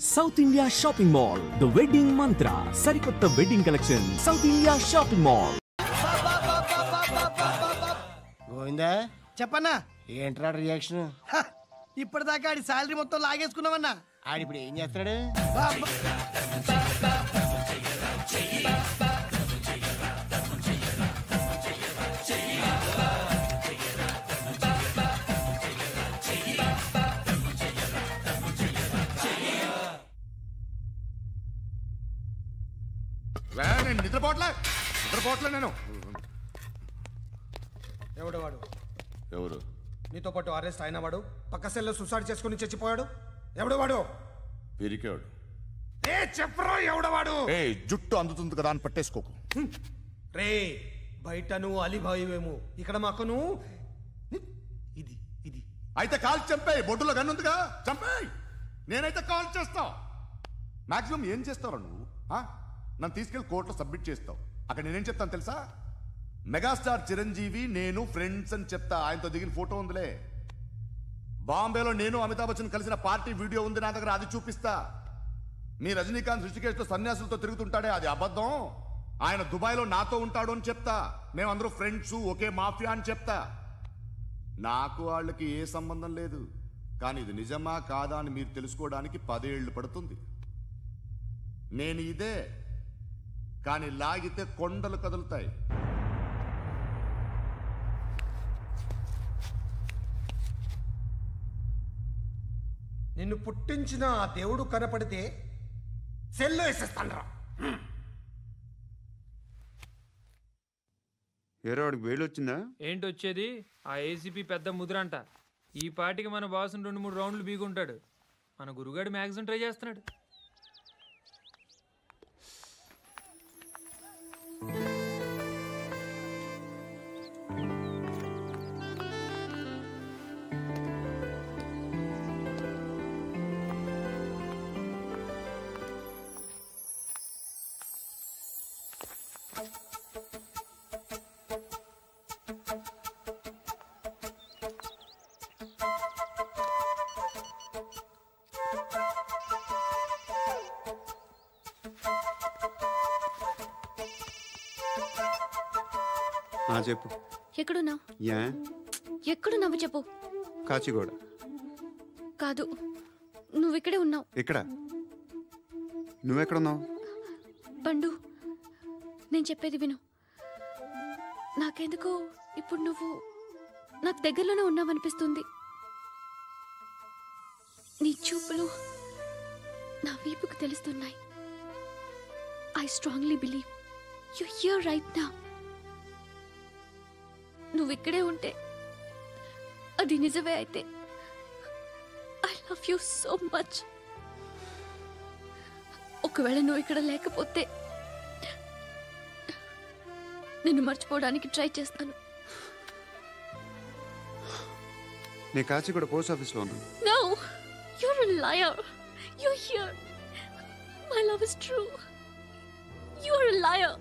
South India shopping mall the wedding మంత్ర సరికొత్త wedding collection south India shopping mall. Govinda చెప్పన్నా ఏంట్రా reaction? ఇప్పటిదాకా ఆడి salary మొత్తం లాగేసుకున్నావన్నా. ఆడిప్పుడు ఏం చేస్తున్నాడు? నేను నిద్రపోవట్లే నేను. ఎవడవాడు? ఎవరు? నీతో పాటు అరెస్ట్ అయిన వాడు, పక్క సెల్లో సూసైడ్ చేసుకుని చచ్చిపోయాడు. ఎవడవాడు? పిరికాడు. ఏ చెప్పరా ఎవడవాడు? ఏ జుట్టు అందుతుంది కదా అని పట్టేసుకోకు. రే బయట నువ్వు అలీబాయివేమో, ఇక్కడ మాకు నువ్వు ఇది ఇది అయితే కాల్ చంపేయి. బొడ్డులో గన్నుందిగా చంపేయి. నేనైతే కాల్ చేస్తా. మాక్సిమం ఏం చేస్తావు నువ్వు? నన్ను తీసుకెళ్లి కోర్టులో సబ్మిట్ చేస్తావు. అక్కడ నేనేం చెప్తాను తెలుసా? మెగాస్టార్ చిరంజీవి నేను ఫ్రెండ్స్ అని చెప్తా. ఆయనతో దిగిన ఫోటో ఉందిలే. బాంబేలో నేను అమితాబ్ బచ్చన్ కలిసిన పార్టీ వీడియో ఉంది నా దగ్గర, అది చూపిస్తా. మీ రజనీకాంత్ ఋషికేశ్తో సన్యాసులతో తిరుగుతుంటాడే, అది అబద్ధం. ఆయన దుబాయ్లో నాతో ఉంటాడు అని చెప్తా. మేమందరూ ఫ్రెండ్స్, ఒకే మాఫియా అని చెప్తా. నాకు వాళ్ళకి ఏ సంబంధం లేదు. కానీ ఇది నిజమా కాదా అని మీరు తెలుసుకోవడానికి 10 ఏళ్ళు పడుతుంది. నేను ఇదే, కానీ లాగితే కొండలు కదులుతాయి. నిన్ను పుట్టించిన ఆ దేవుడు కనపడితే సెల్లో వేసేస్తానరా. ఏరో వాడికి వేలు వచ్చిందా? ఏంటి వచ్చేది? ఆ ఏసీపీ పెద్ద ముద్రంట. ఈ పాటికి మన బాసును 2-3 రౌండ్లు బీగుంటాడు. మన గురుగాడు మ్యాగజైన్ ట్రై చేస్తున్నాడు. చెప్పు. ఎక్కడున్నావు? యా ఎక్కడున్నావు చెప్పు. కాచిగూడ. కాదు, నువ్వు ఇక్కడే ఉన్నావు. ఇక్కడ నువ్వెక్కడున్నావు? పండు, నేను చెప్పేది విను. నాకెందుకో ఇప్పుడు నువ్వు నాకు దగ్గరలోనే ఉన్నావనిపిస్తుంది. నీ చూపులు నా వీపుకు తెలుస్తున్నాయి. I strongly believe you here right now. నువ్వు ఇక్కడే ఉంటే అది నిజమే అయితే I love you so much. ఒకవేళ నువ్వు ఇక్కడ లేకపోతే నిన్ను మర్చిపోవడానికి ట్రై చేస్తాను. నేను కాచిగూడ పోస్ట్ ఆఫీస్లో ఉన్నాను. No, you're a liar. You're here. My love is true. You're a liar.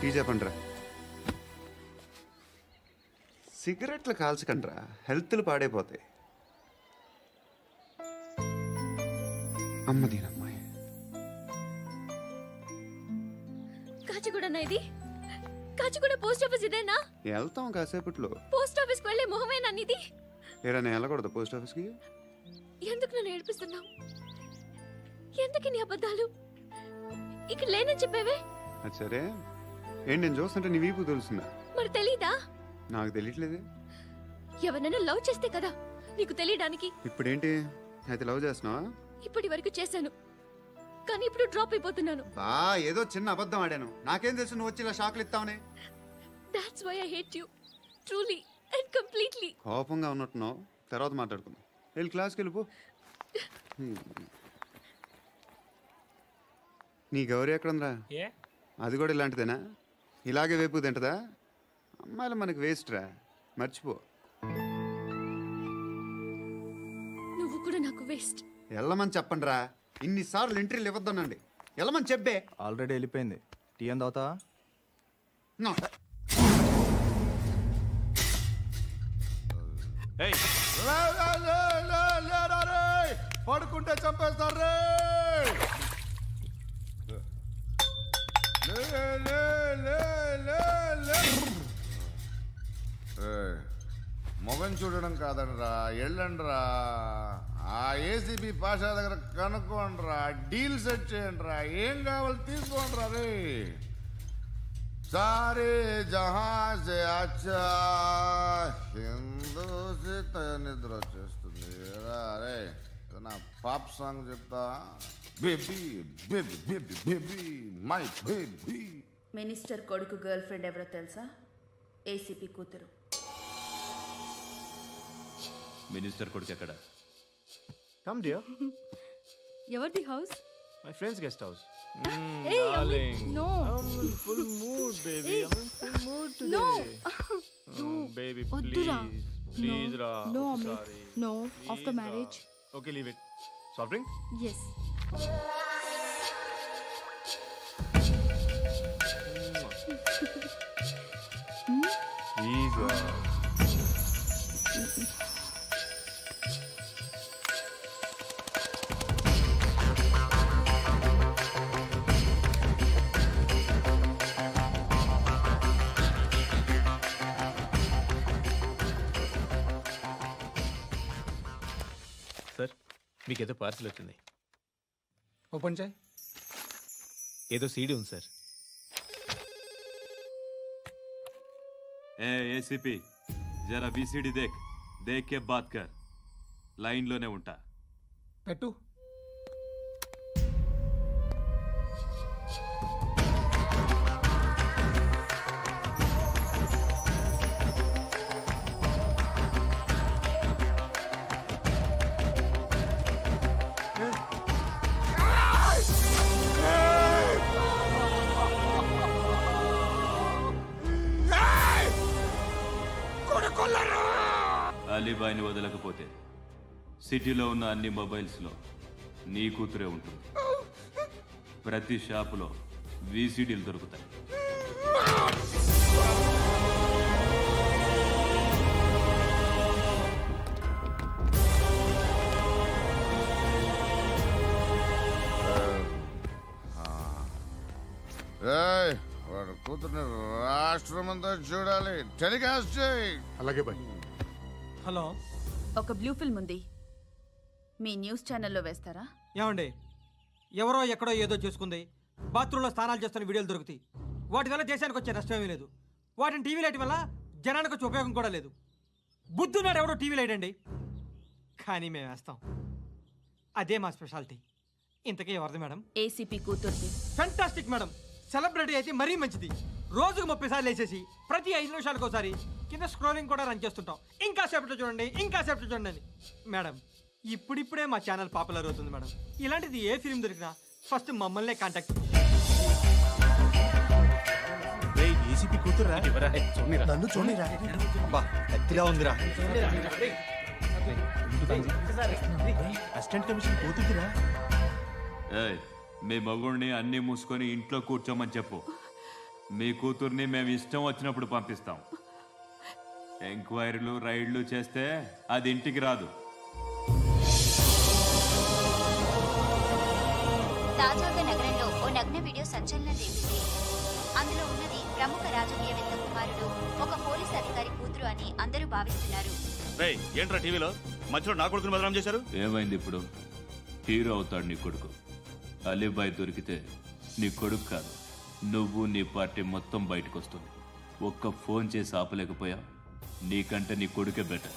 Tea చెప్పండిరా. సిగరెట్లు కాల్చకండ్రా, హెల్త్లు పాడైపోతాయి. అమ్మదీనమ్మాయి. కాచిగూడనా ఇది? కాచిగూడ పోస్ట్ ఆఫీస్ ఇదేనా? వెళ్తాం కాసేపట్లో. పోస్ట్ ఆఫీస్ కి వెళ్ళే మొహమేనా నీది? ఏరా నేను వెళ్ళకూడదు పోస్ట్ ఆఫీస్కి? ఎందుకు నన్ను ఏడిపిస్తున్నావు? ఎందుకు నీ అబద్ధాలు? ఇక్కడ లేనని చెప్పేవే. అది సరే, ఏంటి నేను చూస్తుంటే నీ వీపు తెలుస్తుందా? మరి తెలీదా? నాకు తెలియట్లేదే. ఎవరైనా లవ్ చేస్తే కదా నీకు తెలియడానికి. ఇప్పుడేంటి అయితే లవ్ చేస్తున్నావా? ఇప్పటి వరకు చేశాను, కానీ ఇప్పుడు డ్రాప్ అయిపోతున్నాను. ఏదో చిన్న అబద్ధం ఆడాను. నాకేం తెలుసు నువ్వు వచ్చి ఇలా షాక్లు ఇస్తావనే. That's why I hate you truly and completely. కోపంగా ఉన్నట్టున్నావు, తర్వాత మాట్లాడుకుందాం. వెళ్ళి క్లాస్కి వెళ్ళిపో. నీ గౌరీ ఎక్కడుందిరా? అది కూడా ఇలాంటిదేనా? ఇలాగే వేపు తింటదా? అమ్మాయిలు మనకి వేస్ట్ రా, మర్చిపో. నువ్వు కూడా నాకు వేస్ట్. వెళ్ళమని చెప్పండి రా. ఇన్నిసార్లు ఎంట్రీలు ఇవ్వద్దనండి. వెళ్ళమని చెప్పే. ఆల్రెడీ వెళ్ళిపోయింది. టీ అని తాగుతావా? పడుకుంటే చంపేస్తారు రే. మొగం చూడడం కాదండ్రా, వెళ్ళండ్రా. ఆ ఏసీబీ పాషా దగ్గర కనుక్కోండ్రా, డీల్ సెట్ చేయండిరా, ఏం కావాలి తీసుకోండిరా రే. సారే జహా సే అచ్చా హిందూ నిద్ర వచ్చేస్తుంది రే. నా పాప్ సాంగ్ చెప్తా. Baby baby baby baby my baby. Minister కొడుకు గర్ల్ ఫ్రెండ్ ఎవరో తెలుసా? ఏసీపీ కూతురు. మినిస్టర్ కొడుకు ఎక్కడ? Come dear. ఎవరిది house? My friend's guest house. Hey, Darling. no. I'm in full mood, baby. Hey. I'm in full mood today. No. Baby, వద్దురా. please. Please, Ra. No, I'm Amit. sorry. No, Please, after Ra. marriage. Okay, leave it. Soft drink? Yes. Please, Ra. Sir, మీకేదో parcel వచ్చింది. Open చేయి. ఏదో CD ఉంది sir. ACP జరా VCD దేక్ కే బాత్ కర్. లైన్లోనే ఉంటా. పెట్టు. అలీబాయిని వదలకపోతే సిటీలో ఉన్న అన్ని మొబైల్స్లో నీ కూతురే ఉంటుంది. ప్రతి షాపులో వీసీడీలు దొరుకుతాయి. వాడు కూతుర్ని రాష్ట్రం అంతా చూడాలి. టెలికాస్ట్ చేయి. అలాగే బాయ్. హలో, ఒక బ్లూ ఫిల్మ్ ఉంది, మీ న్యూస్ ఛానల్లో వేస్తారా? ఏమండి, ఎవరో ఎక్కడో ఏదో చేసుకుంది, బాత్రూంలో స్నానాలు చేస్తున్న వీడియోలు దొరుకుతాయి. వాటి వల్ల దేశానికి వచ్చే నష్టమేమీ లేదు. వాటిని టీవీ లైట్ వల్ల జనానికి వచ్చే ఉపయోగం కూడా లేదు. బుద్ధున్నాడు ఎవడో టీవీ లైట్ అండి, కానీ మేము వేస్తాం. అదే మా స్పెషాలిటీ. ఇంతకీ ఎవరిది మేడం? ఏసీపీ కూతుర్ది. Fantastic madam. సెలబ్రిటీ అయితే మరీ మంచిది. రోజుకు 30 సార్లు వేసేసి ప్రతి 5 నిమిషాలకు ఒకసారి కింద స్క్రోలింగ్ కూడా రన్ చేస్తుంటాం. ఇంకా సేపట్లో చూడండి, ఇంకా సేపట్లో చూడండి అని. మేడం, ఇప్పుడిప్పుడే మా ఛానల్ పాపులర్ అవుతుంది మేడం. ఇలాంటిది ఏ ఫిల్మ్ దొరికినా ఫస్ట్ మమ్మల్నే కాంటాక్ట్. ఏసీపీ కూతురా? నన్ను చూడరా. ఎత్తిలా ఉందిరా. అసిస్టెంట్ కమిషన్ కూతురా? మీ మగుడిని అన్నీ మూసుకొని ఇంట్లో కూర్చోమని చెప్పు. మీ కూతుర్ని మేము ఇష్టం వచ్చినప్పుడు పంపిస్తాం. ఎంక్వైరీలు రైడ్లు చేస్తే అది ఇంటికి రాదు. తాజాగా నగరంలో ఓ నగ్న వీడియో సంచలనం రేపింది. అందులో ఉన్నది ప్రముఖ రాజకీయవేత్త కుమారుడు, ఒక పోలీస్ అధికారి కూతురు అని అందరూ భావిస్తున్నారు. ఏంట్రా టీవీలో మధ్యలో నా కొడుకుని బదనాం చేశారు? ఏమైంది ఇప్పుడు? హీరో అవుతాడు నీ కొడుకు. అలీబాయ్ దొరికితే నీ కొడుకు కాదు, నువ్వు నీ పార్టీ మొత్తం బయటకు వస్తుంది. ఒక్క ఫోన్ చేసి ఆపలేకపోయా, నీకంటే నీ కొడుకే బెటర్.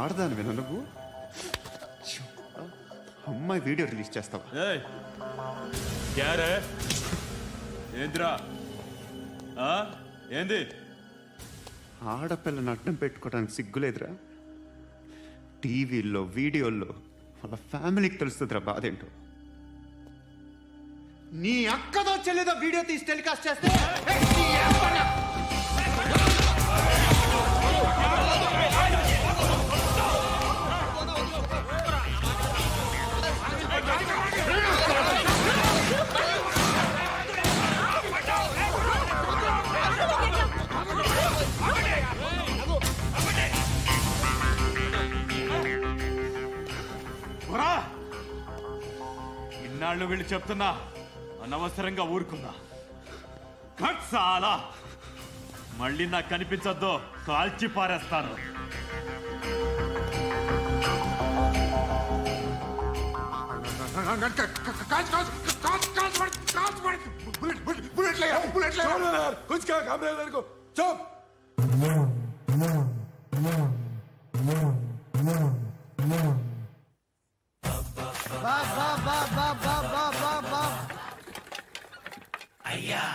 ఆడదాను విన నువ్వు. అమ్మాయి వీడియో రిలీజ్ చేస్తావా? ఏంద్రా ఏంది? ఆడపిల్లని అడ్డం పెట్టుకోవడానికి సిగ్గులేదురా? టీవీల్లో వీడియోల్లో వాళ్ళ ఫ్యామిలీకి తెలుస్తుందిరా బాధేంటో. నీ అక్కదో చెల్లిదో వీడియో తీసి టెలికాస్ట్ చేస్తే ఇన్నాళ్ళు వీళ్ళు చెప్తున్నా అనవసరంగా ఊరుకున్నా. చాలా మళ్ళీ నాకు కనిపించొద్దు, కాల్చి పారేస్తాను. అయ్యా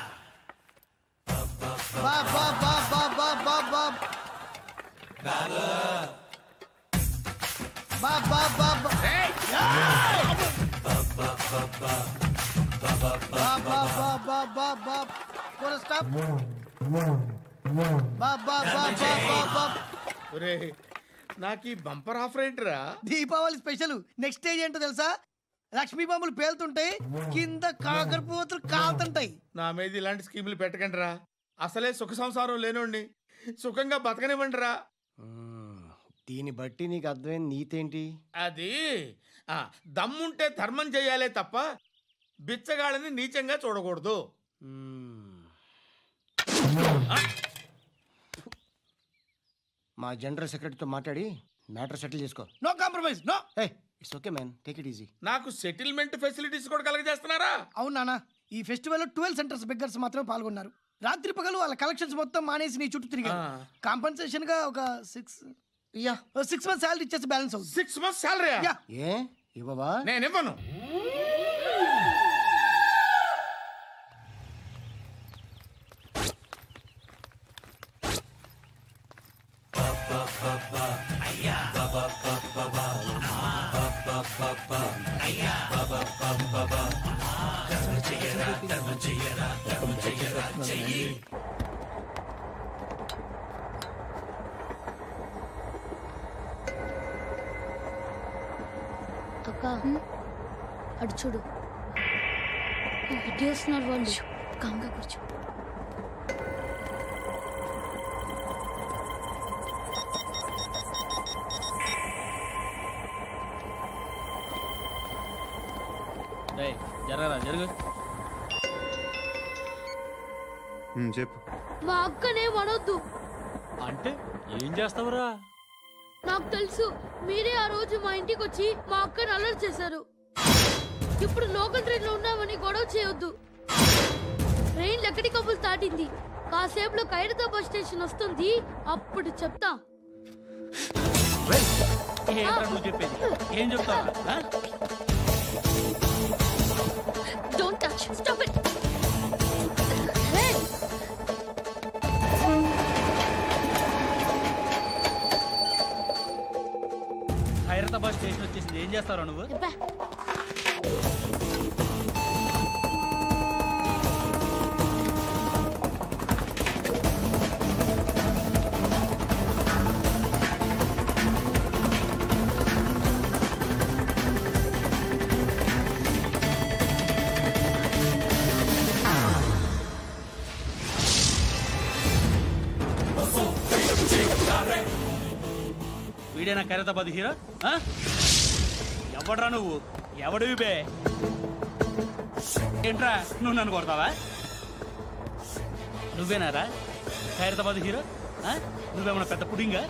నాకు ఈ బంపర్ ఆఫర్ ఏంటిరా? దీపావళి స్పెషల్. నెక్స్ట్ స్టేజ్ ఏంటో తెలుసా? లక్ష్మీ బాంబులు పేలుతుంటాయి, కింద కాకరపోతులు కాలుతుంటాయి. నా మీద ఇలాంటి స్కీములు పెట్టకండి రా. అసలే సుఖ సంసారం లేనోడిని సుఖంగా బతకనివ్వండి రా. దీన్ని బట్టి నీకు అర్థమైన నీతేంటి? అది దమ్ముంటే ధర్మం చేయాలే తప్ప బిచ్చగాళ్ళని నీచంగా చూడకూడదు. మా జనరల్ సెక్రటరీతో మాట్లాడి మ్యాటర్ సెటిల్ చేసుకో. No compromise, no. It's okay man, take it easy. నాకు సెటిల్మెంట్ ఫెసిలిటీస్ కూడా కలగజేస్తున్నారా? అవును నాన్న, ఈ ఫెస్టివల్ 12 సెంటర్స్ బెగ్గర్స్ మాత్రమే పాల్గొన్నారు. రాత్రి పగలు వాళ్ళ కలెక్షన్స్ మొత్తం మానేసి నీ చుట్టూ తిరిగారు. కాంపన్సేషన్ గా ఒక 6 months సాలరీ ఇచ్చేసి బ్యాలెన్స్ అవుతుంది. 6 months సాలరీ? ఏ ఇవ్వవా? నేను ఇవ్వను. అక్క అడు చూడు, ఇటు వస్తున్నారు వాళ్ళు. కాంగా కూర్చో. జరగరా జరుగు. చెప్పు. మా అక్కనే వనొద్దు. అంటే ఏం చేస్తావురా? నాకు తెలుసు, మీరే ఆ రోజు మా ఇంటికి వచ్చి మా అక్కని అలర్ట్ చేశారు. ఇప్పుడు లోకల్ ట్రైన్ లో ఉన్నామని గొడవ చేయొద్దు. ట్రైన్ లక్కడి కబుల్ దాటింది. కాసేపులో ఖైరతాబాద్ బస్ స్టేషన్ వస్తుంది, అప్పుడు చెప్తా. నువ్వు చెప్పేది ఏం చెప్తావా? Don't touch, stop it. Khairatabad station వచ్చేసింది, ఏం చేస్తారా నువ్వు? వీడేనా ఖైరతాబాద్ హీరో? ఎవడ్రా నువ్వు? ఎవడివి బే? ఏంట్రా నువ్వు నన్ను కొడతావా? నువ్వేనారా ఖైరతాబాద్ హీరో? నువ్వేమన్నా పెద్ద పుడింగా?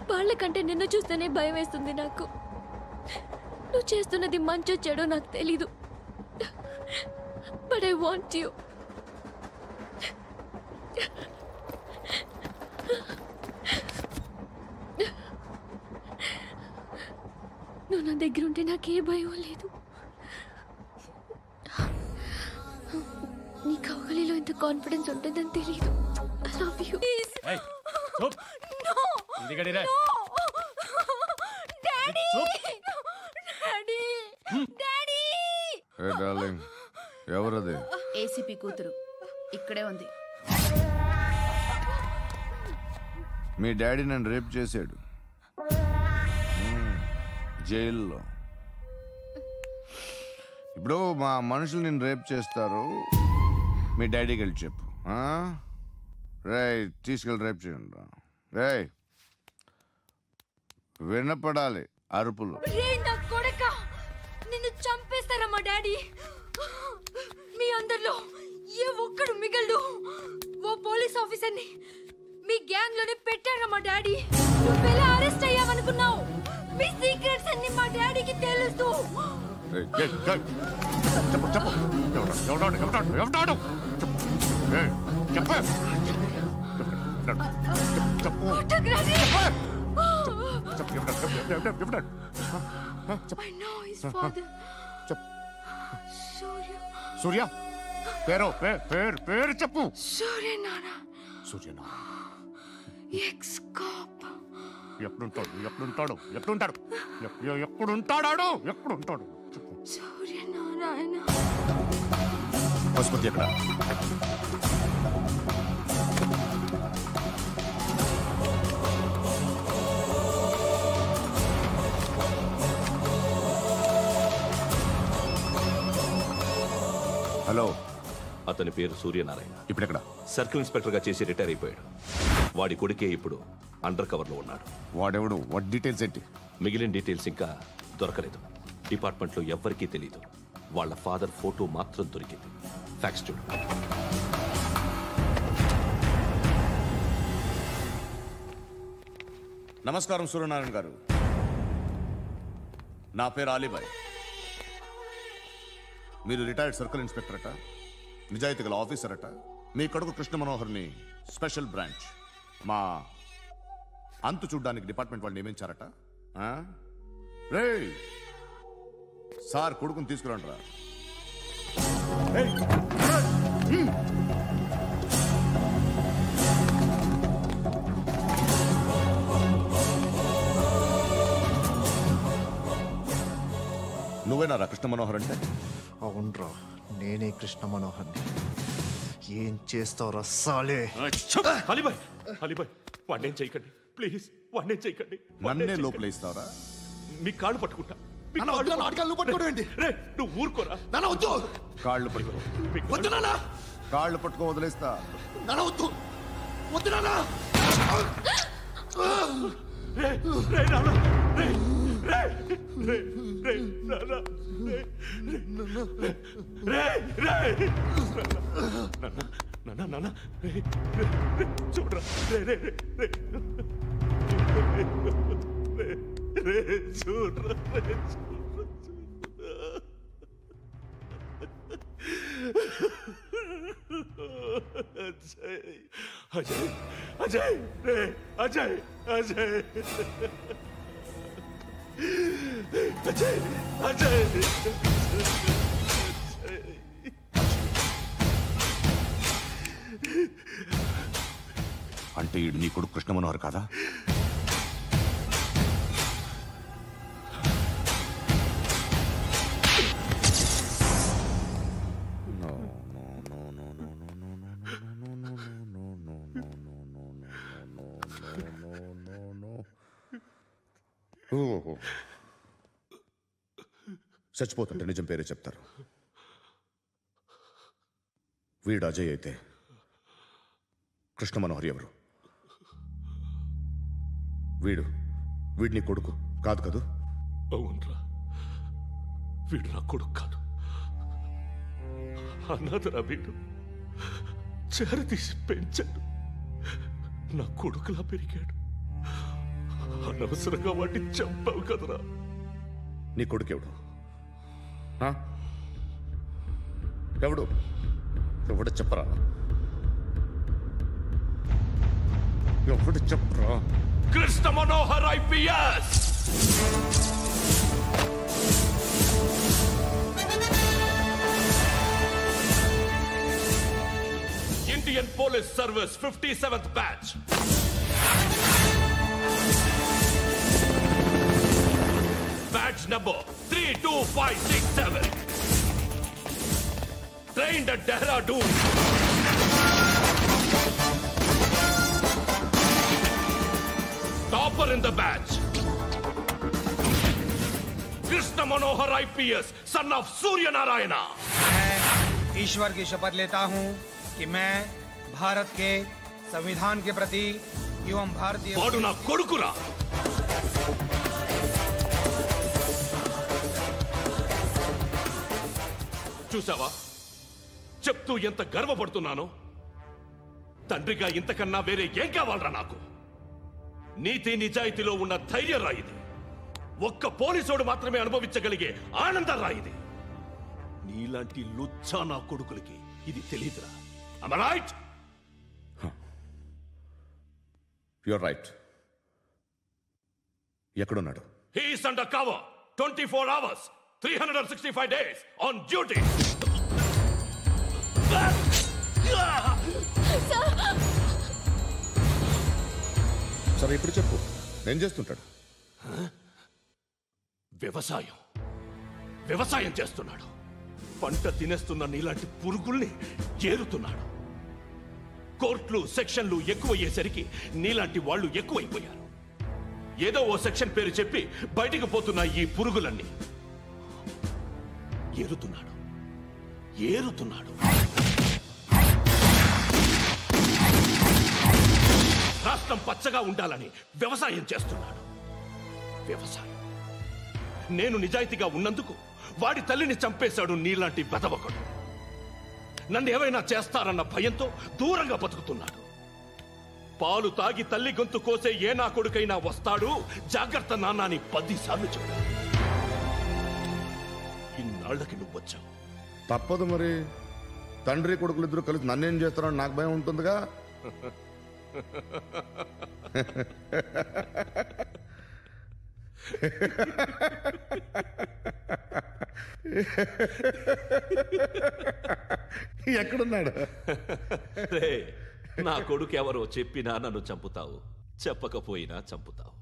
వాళ్ళకంటే నిన్ను చూస్తేనే భయం వేస్తుంది నాకు. నువ్వు చేస్తున్నది మంచో చెడో నాకు తెలీదు. But I want you. నువ్వు నా దగ్గర ఉంటే నాకే భయం లేదు. నీ కౌగలిలో ఇంత కాన్ఫిడెన్స్ ఉంటుందని తెలీదు. I love you. ఎవరది? ఏసీపీ కూతురు ఇక్కడే ఉంది. మీ డాడీ నన్ను రేప్ చేశాడు జైల్లో. ఇప్పుడు మా మనుషులు నేను రేప్ చేస్తారు, మీ డాడీకి వెళ్ళి చెప్పు. రేయ్ తీసుకెళ్ళి రేప్ చేయండి. రేయ్ వినపడాలి అరుపులు. నిన్ను చంపేస్తారా మా డాడీ? మీ అందరిలో ఏ ఒక్కడు మిగలడు. ఓ పోలీస్ ఆఫీసర్ని మీ గ్యాంగ్ లోనే పెట్టారా మా డాడీ? నువ్వెలా అరెస్ట్ అయ్యావనుకున్నావు? మీ సీక్రెట్స్ అన్ని మా డాడీకి తెలుసు. సూర్య పేరు చెప్పు. ఎప్పుడుంటాడు సూర్యనారాయణ. పశుపతి ఎక్కడ? హలో, అతని పేరు సూర్యనారాయణ. ఇప్పుడెక్కడ? సర్కిల్ ఇన్స్పెక్టర్ గా చేసి రిటైర్ అయిపోయాడు. వాడి కొడుకే ఇప్పుడు అండర్ కవర్ లో ఉన్నాడు. వాడెవడు? వాట్ డీటెయిల్స్ ఏంటి? మిగిలిన డీటెయిల్స్ ఇంకా దొరకలేదు. డిపార్ట్మెంట్ లో ఎవ్వరికీ తెలియదు. వాళ్ళ ఫాదర్ ఫోటో మాత్రం దొరికింది. ఫ్యాక్స్ చూడు. నమస్కారం సూర్యనారాయణ గారు. నా పేరు అలీబాయ్. మీరు రిటైర్డ్ సర్కిల్ ఇన్స్పెక్టర్ అట, నిజాయితీ గల ఆఫీసర్ అట. మీ కొడుకు కృష్ణ మనోహర్ని స్పెషల్ బ్రాంచ్ మా అంతు చూడ్డానికి డిపార్ట్మెంట్ వాళ్ళు నియమించారట. రే సార్ కొడుకుని తీసుకురండి. నువ్వేనా కృష్ణ మనోహర్ అంటే? అవునరా, నేనే కృష్ణ మనోహర్ని. ఏం చేస్తావురా సాలే? అలీబాయ్, అలీబాయ్ వాడినేం చేయకండి ప్లీజ్, వాడినేం చేయకండి. నన్నే లోపల ఇస్తావరా? మీ కాళ్ళు పట్టుకుంటా. నువ్వు ఊరుకోరా. కాళ్ళు పట్టుకో. కాళ్ళు పట్టుకో వదిలేస్తా. చూడరా చూడరా. అజయ్ అజయ్ రే అజయ్ అజయ్ అజయ్ అజయ్. అంటే నీ కొడుకు కృష్ణ మనోహర్ కాదా? చచ్చిపోతుంటే నిజం పేరే చెప్తారు. వీడు అజయ్ అయితే కృష్ణ మనోహర్ ఎవరు? వీడిని కొడుకు కాదు కదూ? అవునరా, వీడు నా కొడుకు కాదు, అన్నదరా. వీడు చేరతీసి పెంచాడు, నా కొడుకులా పెరిగాడు. అనవసరంగా వాటిని చంపావు కదరా. నీ కొడుకెవడు? ఎవడు ఎవడు చెప్పరా? ఎవడు చెప్పరా? Krishna Manohar IPS. Indian police service 57th batch. Badge number 32567. Trained at Dehradun. Topper in the batch. Krishna Manohar IPS, son of Surya Narayana. मैं ईश्वर की शपथ लेता हूं कि मैं भारत के संविधान के प्रति एवं भारतीय वाडु ना कोडुकुरा. చూసావా, చెప్తూ ఎంత గర్వపడుతున్నానో. తండ్రిగా ఇంతకన్నా వేరే ఏం కావాలరా నాకు? నీతి నిజాయితీలో ఉన్న ధైర్యం రాయిది. ఒక్క పోలీసోడు మాత్రమే అనుభవించగలిగే ఆనందం రాయిది. నీలాంటి లుచ్చా నా కొడుకులకి ఇది తెలియదురా. Am I right? You're right. ఎక్కడున్నాడు? He is under cover 24 hours 365 days on duty. సరే ఇప్పుడు చెప్పు, ఏం చేస్తుంటాడు? వ్యవసాయం చేస్తున్నాడు. పంట తినేస్తున్న నీలాంటి పురుగుల్ని ఏరుతున్నాడు. కోర్టులు సెక్షన్లు ఎక్కువయ్యేసరికి నీలాంటి వాళ్ళు ఎక్కువైపోయారు. ఏదో ఓ సెక్షన్ పేరు చెప్పి బయటికి పోతున్న ఈ పురుగులన్నీ ఏరుతున్నాడు. రాష్ట్రం పచ్చగా ఉండాలని వ్యవసాయం చేస్తున్నాడు. నేను నిజాయితీగా ఉన్నందుకు వాడి తల్లిని చంపేశాడు నీలాంటి వెధవకుడు. నన్ను ఏమైనా చేస్తారన్న భయంతో దూరంగా బతుకుతున్నాడు. పాలు తాగి తల్లి గొంతు కోసే ఏ నా కొడుకైనా వస్తాడు. జాగ్రత్త నాన్న అని 10 సార్లు చెప్పాడు. ఇన్నాళ్ళకి నువ్వు వచ్చావు. తప్పదు మరి. తండ్రి కొడుకులు ఇద్దరు కలిసి నన్నేం చేస్తారని నాకు భయం ఉంటుందిగా. ఎక్కడున్నాడు? నా కొడుకు ఎవరో చెప్పినా నన్ను చంపుతావు, చెప్పకపోయినా చంపుతావు.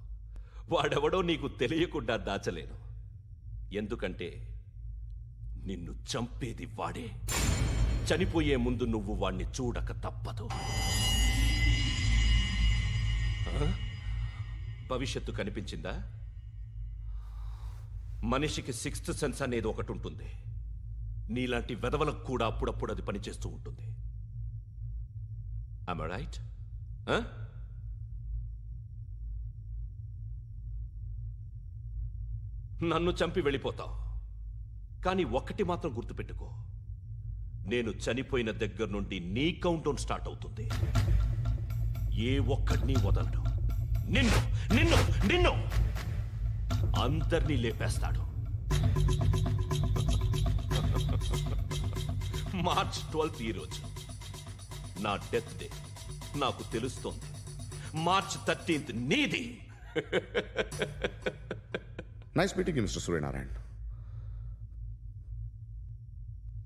వాడెవడో నీకు తెలియకుండా దాచలేను. ఎందుకంటే నిన్ను చంపేది వాడే. చనిపోయే ముందు నువ్వు వాణ్ణి చూడక తప్పదు. భవిష్యత్తు కనిపించిందా? మనిషికి 6th సెన్స్ అనేది ఒకటి ఉంటుంది. నీలాంటి వెధవలకు కూడా అప్పుడప్పుడు అది పనిచేస్తూ ఉంటుంది. Am I right? నన్ను చంపి వెళ్ళిపోతావు. కానీ ఒక్కటి మాత్రం గుర్తుపెట్టుకో, నేను చనిపోయిన దగ్గర నుండి నీ కౌంటౌన్ స్టార్ట్ అవుతుంది. ఏ ఒక్కడిని వదలడు. నిన్ను అందరినీ లేపేస్తాడు. మార్చ్ 12th ఈ రోజు నా డెత్ డే. నాకు తెలుస్తోంది. మార్చ్ 13th నీది. Nice meeting you mister Suryanarayan.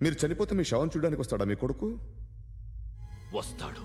మీరు చనిపోతే మీ శవం చూడడానికి వస్తాడా మీ కొడుకు? వస్తాడు.